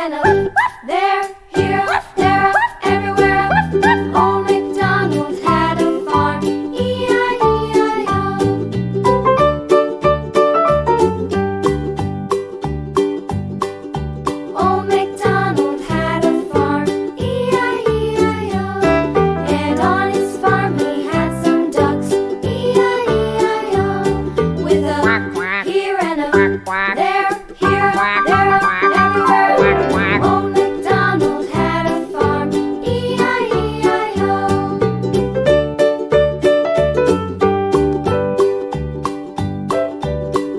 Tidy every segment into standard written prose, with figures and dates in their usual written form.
and a there, here, there, everywhere. Old MacDonald had a farm, E-I-E-I-O. Old MacDonald had a farm, E-I-E-I-O. And on his farm he had some ducks, E-I-E-I-O. With a here and a there, here, there, everywhere. Old MacDonald had a farm, E-I-E-I-O.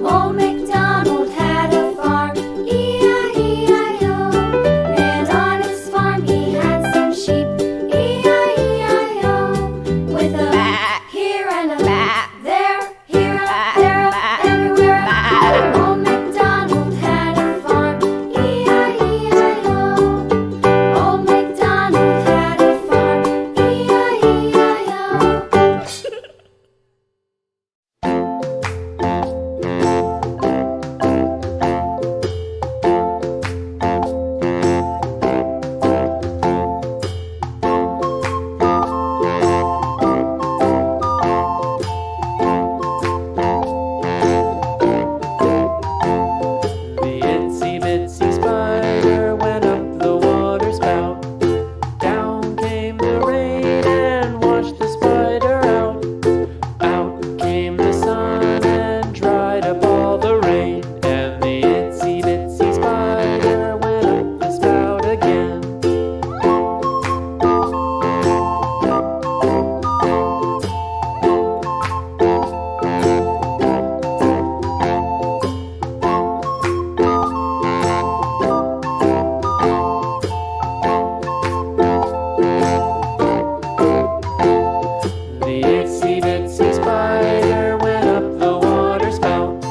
Old MacDonald had a farm, E-I-E-I-O. And on his farm he had some sheep, E-I-E-I-O. With a here and a there, here, there, everywhere. Old MacDonald had a farm, E-I-E-I-O. Old MacDonald had a farm, E-I-E-I-O. The itsy bitsy spider went up the water spout. Down came the rain and washed the spider out. Out came the sun and dried up all the rain. And the itsy bitsy spider went up the spout again. The itsy bitsy spider went up the water spout.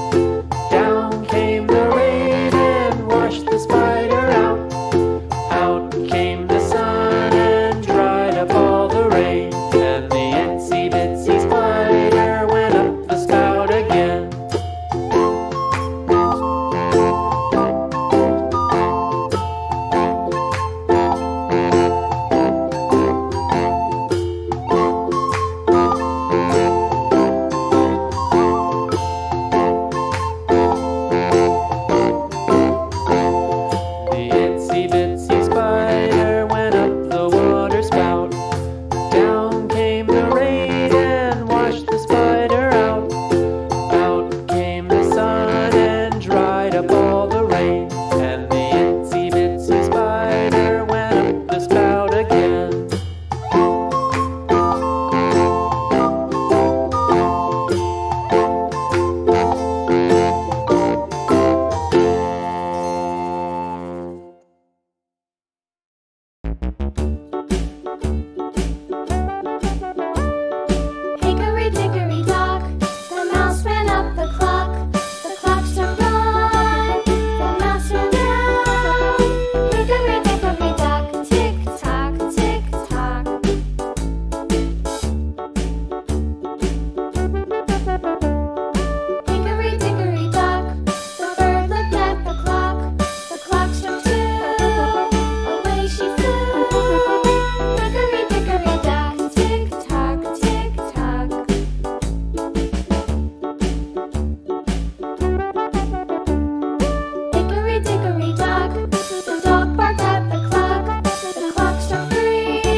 Down came the rain and washed the spider out. Out came the sun and dried up all the rain. And the itsy bitsy spider went up the spout again. The itsy bitsy spider went up the water spout. Down came the rain and washed the spider out. Out came the sun and dried up all the rain. And the itsy bitsy spider went up the spout again.